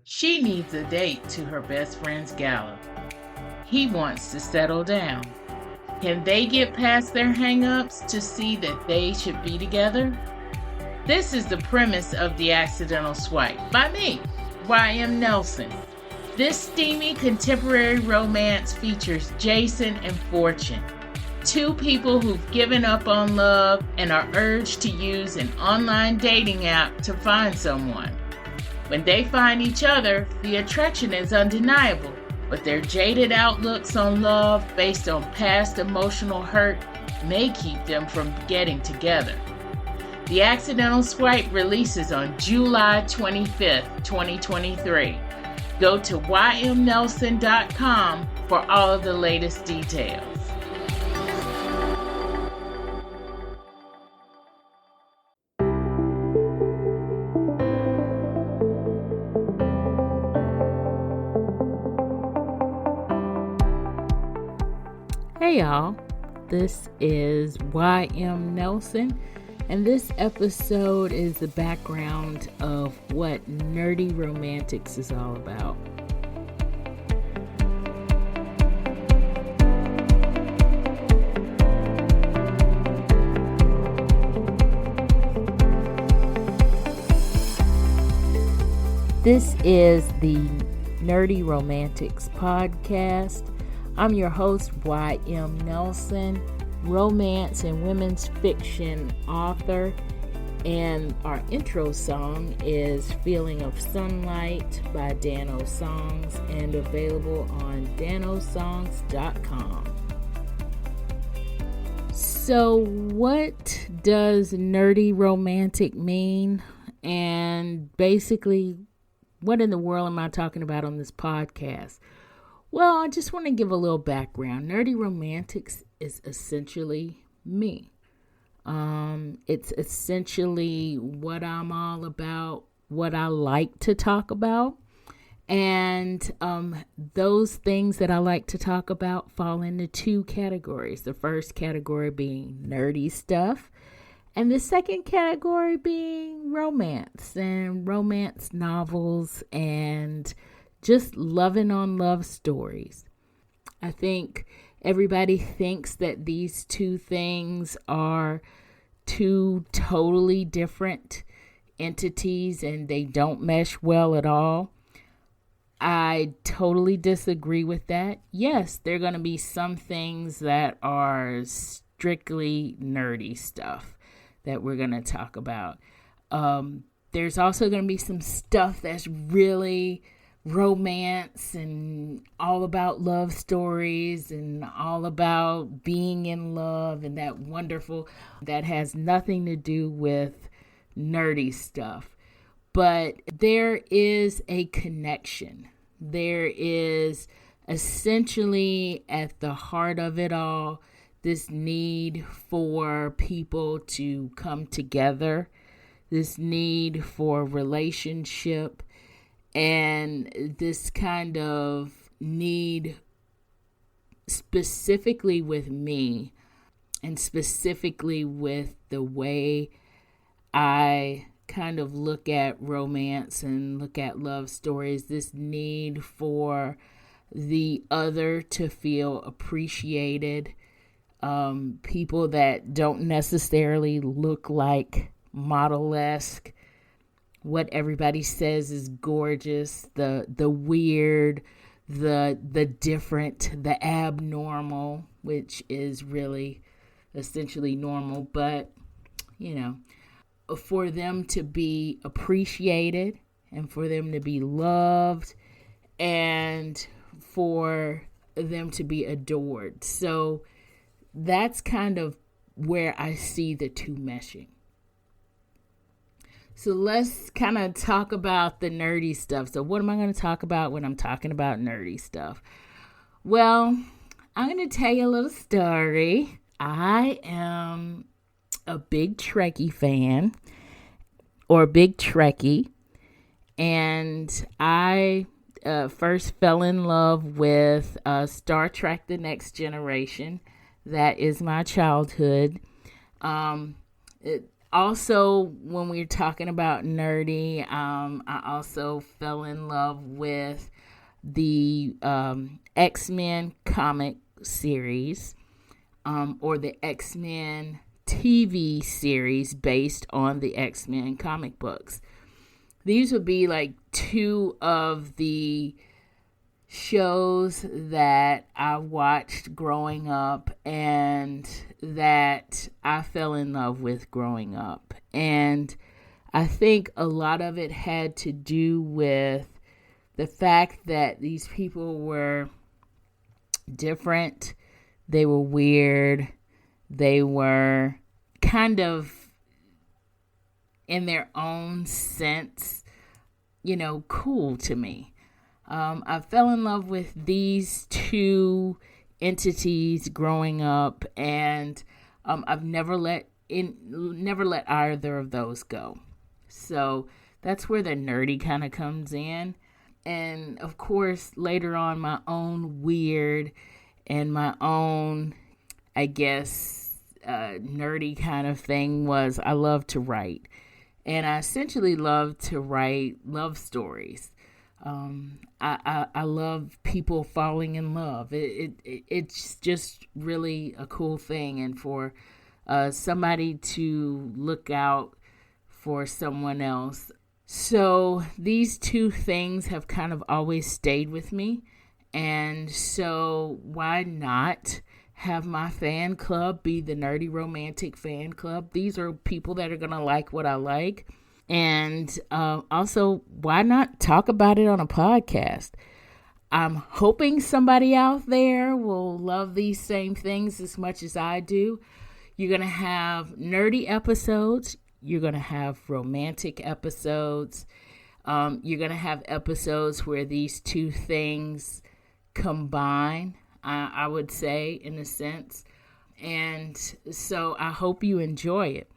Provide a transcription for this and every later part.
She needs a date to her best friend's gala. He wants to settle down. Can they get past their hang-ups to see that they should be together? This is the premise of The Accidental Swipe by me, Y.M. Nelson. This steamy contemporary romance features Jason and Fortune, two people who've given up on love and are urged to use an online dating app to find someone. When they find each other, the attraction is undeniable, but their jaded outlooks on love based on past emotional hurt may keep them from getting together. The Accidental Swipe releases on July 25th, 2023. Go to ymnelson.com for all of the latest details. Hey y'all, this is Y.M. Nelson, and this episode is the background of what Nerdy Romantics is all about. This is the Nerdy Romantics podcast. I'm your host, Y.M. Nelson, romance and women's fiction author, and our intro song is Feeling of Sunlight by Dano Songs and available on danosongs.com. So what does nerdy romantic mean? And basically, what in the world am I talking about on this podcast? Well, I just want to give a little background. Nerdy Romantics is essentially me. It's essentially what I'm all about, what I like to talk about. And those things that I like to talk about fall into two categories. The first category being nerdy stuff, and the second category being romance and romance novels and just loving on love stories. I think everybody thinks that these two things are two totally different entities and they don't mesh well at all. I totally disagree with that. Yes, there are going to be some things that are strictly nerdy stuff that we're going to talk about. There's also going to be some stuff that's really romance and all about love stories and all about being in love and that wonderful, that has nothing to do with nerdy stuff. But there is a connection. There is essentially at the heart of it all this need for people to come together, this need for relationship, and this kind of need specifically with me and specifically with the way I kind of look at romance and look at love stories, this need for the other to feel appreciated, people that don't necessarily look like model-esque, what everybody says is gorgeous, the weird, the different, the abnormal, which is really essentially normal, but for them to be appreciated and for them to be loved and for them to be adored. So that's kind of where I see the two meshing. So let's kind of talk about the nerdy stuff. So what am I going to talk about when I'm talking about nerdy stuff? Well, I'm going to tell you a little story. I am a big trekkie fan, or a big trekkie, and I first fell in love with Star Trek: The Next Generation. That is my childhood. Also, when we're talking about nerdy, I also fell in love with the X-Men comic series, or the X-Men TV series based on the X-Men comic books. These would be like two of the shows that I watched growing up and that I fell in love with growing up. And I think a lot of it had to do with the fact that these people were different, they were weird, they were kind of, in their own sense, cool to me. I fell in love with these two entities growing up, and I've never let either of those go. So that's where the nerdy kind of comes in. And of course, later on, my own weird and my own, I guess, nerdy kind of thing was I love to write. And I essentially love to write love stories. I love people falling in love. It's just really a cool thing. And for somebody to look out for someone else. So these two things have kind of always stayed with me. And so why not have my fan club be the Nerdy Romantic Fan Club? These are people that are going to like what I like. And also, why not talk about it on a podcast? I'm hoping somebody out there will love these same things as much as I do. You're going to have nerdy episodes. You're going to have romantic episodes. You're going to have episodes where these two things combine, I would say, in a sense. And so I hope you enjoy it.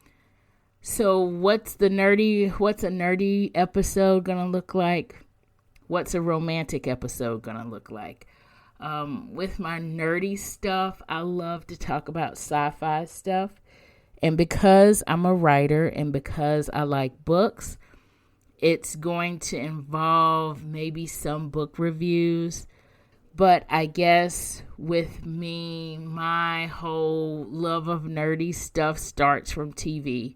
So what's a nerdy episode going to look like? What's a romantic episode going to look like? With my nerdy stuff, I love to talk about sci-fi stuff. And because I'm a writer and because I like books, it's going to involve maybe some book reviews. But I guess with me, my whole love of nerdy stuff starts from TV.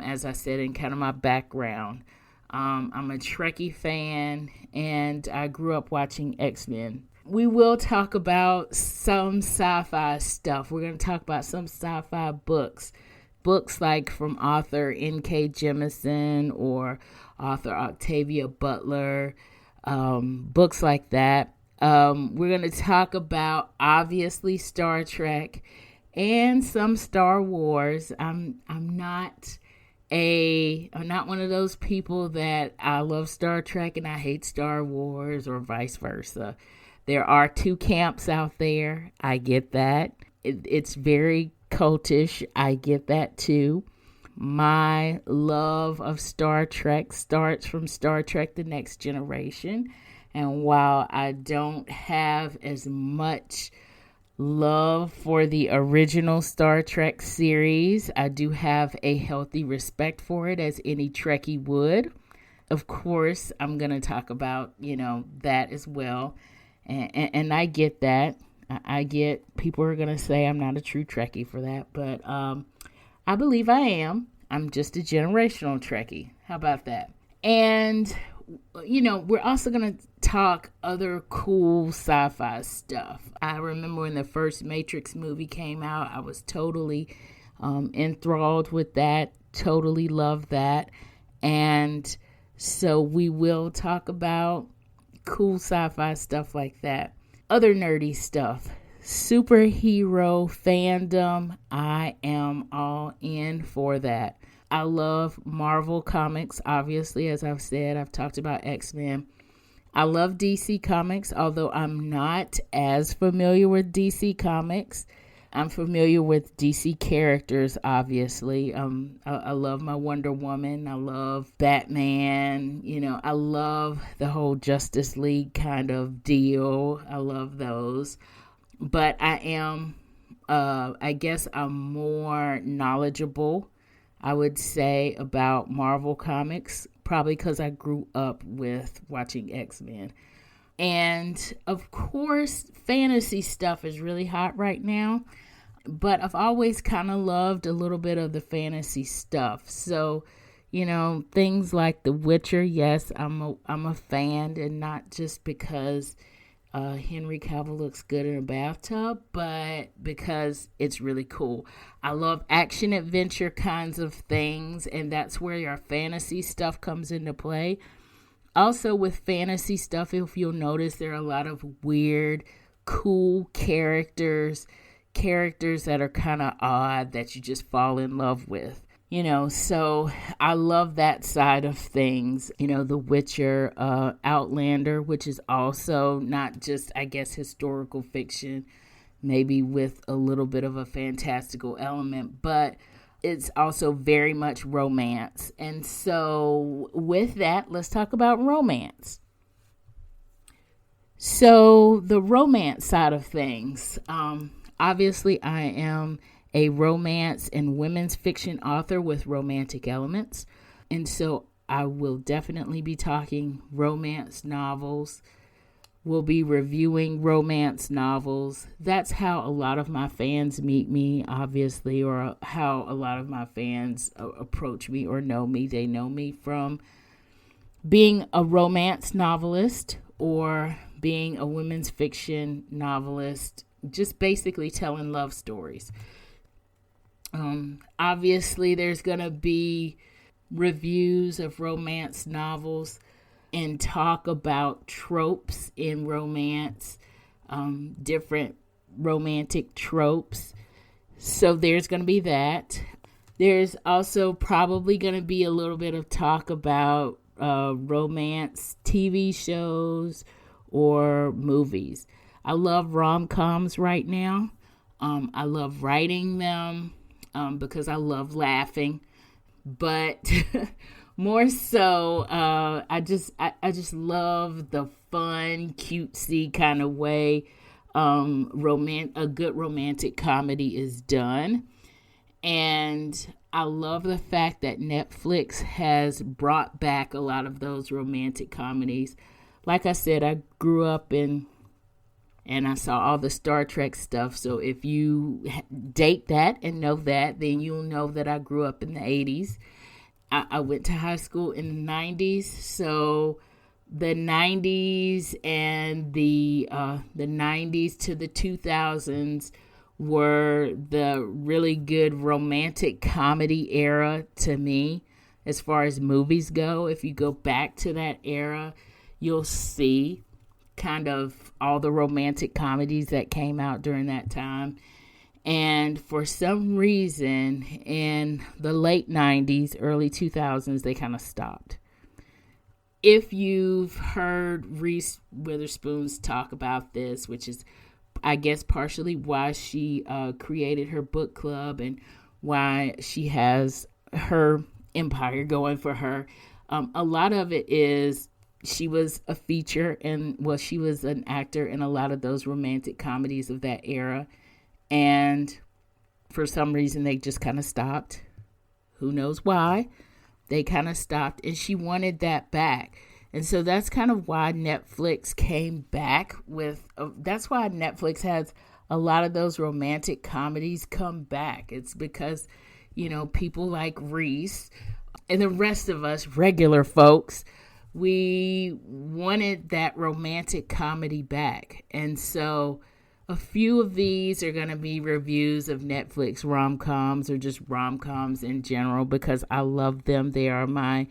As I said, in kind of my background. I'm a Trekkie fan, and I grew up watching X-Men. We will talk about some sci-fi stuff. We're going to talk about some sci-fi books. Books like from author N.K. Jemisin or author Octavia Butler. Books like that. We're going to talk about, obviously, Star Trek and some Star Wars. I'm not one of those people that I love Star Trek and I hate Star Wars or vice versa. There are two camps out there. I get that. It's very cultish. I get that too. My love of Star Trek starts from Star Trek: The Next Generation. And while I don't have as much love for the original Star Trek series, I do have a healthy respect for it, as any Trekkie would. Of course, I'm going to talk about, that as well. And I get that. I get people are going to say I'm not a true Trekkie for that, but I believe I am. I'm just a generational Trekkie. How about that? And, we're also going to talk other cool sci-fi stuff. I remember when the first Matrix movie came out, I was totally enthralled with that, totally loved that. And so we will talk about cool sci-fi stuff like that. Other nerdy stuff. Superhero fandom. I am all in for that. I love Marvel comics, obviously, as I've said. I've talked about X-Men. I love DC Comics, although I'm not as familiar with DC Comics. I'm familiar with DC characters, obviously. I love my Wonder Woman. I love Batman. I love the whole Justice League kind of deal. I love those. But I guess I'm more knowledgeable, I would say, about Marvel Comics, probably because I grew up with watching X-Men. And of course, fantasy stuff is really hot right now, but I've always kind of loved a little bit of the fantasy stuff. So, things like The Witcher, yes, I'm a fan, and not just because Henry Cavill looks good in a bathtub, but because it's really cool. I love action adventure kinds of things, and that's where your fantasy stuff comes into play. Also, with fantasy stuff, if you'll notice, there are a lot of weird, cool characters that are kind of odd that you just fall in love with. So I love that side of things. The Witcher, Outlander, which is also not just, I guess, historical fiction, maybe with a little bit of a fantastical element, but it's also very much romance. And so with that, let's talk about romance. So the romance side of things, obviously I am a romance and women's fiction author with romantic elements. And so I will definitely be talking romance novels. We'll be reviewing romance novels. That's how a lot of my fans meet me, obviously, or how a lot of my fans approach me or know me. They know me from being a romance novelist or being a women's fiction novelist, just basically telling love stories. Obviously, there's going to be reviews of romance novels and talk about tropes in romance, different romantic tropes. So there's going to be that. There's also probably going to be a little bit of talk about romance TV shows or movies. I love romcoms right now. I love writing them because I love laughing. But more so, I just love the fun, cutesy kind of way a good romantic comedy is done. And I love the fact that Netflix has brought back a lot of those romantic comedies. Like I said, I grew up and I saw all the Star Trek stuff. So if you date that and know that, then you'll know that I grew up in the 80s. I went to high school in the 90s, so the 90s and the 90s to the 2000s were the really good romantic comedy era to me as far as movies go. If you go back to that era, you'll see kind of all the romantic comedies that came out during that time. And for some reason, in the late 90s, early 2000s, they kind of stopped. If you've heard Reese Witherspoon's talk about this, which is, I guess, partially why she created her book club and why she has her empire going for her, a lot of it is she was a feature she was an actor in a lot of those romantic comedies of that era. And for some reason, they just kind of stopped. Who knows why? They kind of stopped, and she wanted that back. And so that's kind of why Netflix came back with, that's why Netflix has a lot of those romantic comedies come back. It's because, people like Reese and the rest of us, regular folks, we wanted that romantic comedy back. And so a few of these are going to be reviews of Netflix rom-coms or just rom-coms in general because I love them. They are my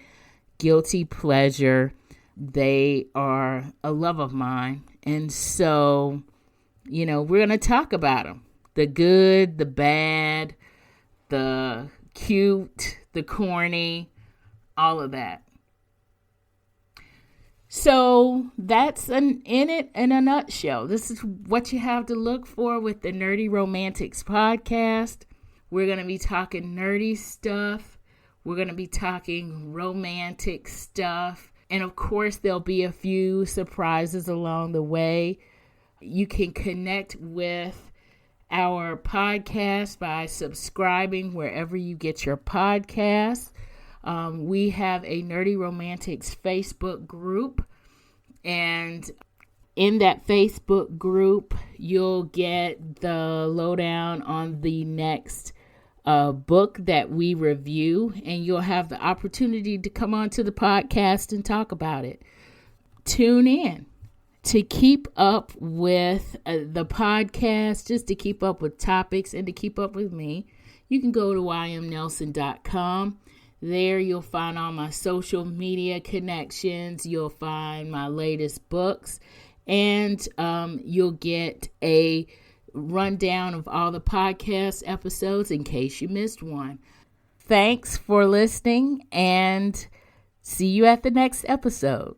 guilty pleasure. They are a love of mine. And so, we're going to talk about them. The good, the bad, the cute, the corny, all of that. So that's in it in a nutshell. This is what you have to look for with the Nerdy Romantics podcast. We're going to be talking nerdy stuff. We're going to be talking romantic stuff. And of course, there'll be a few surprises along the way. You can connect with our podcast by subscribing wherever you get your podcasts. We have a Nerdy Romantics Facebook group, and in that Facebook group, you'll get the lowdown on the next book that we review, and you'll have the opportunity to come onto the podcast and talk about it. Tune in. To keep up with the podcast, just to keep up with topics and to keep up with me, you can go to ymnelson.com. There you'll find all my social media connections. You'll find my latest books, and you'll get a rundown of all the podcast episodes in case you missed one. Thanks for listening, and see you at the next episode.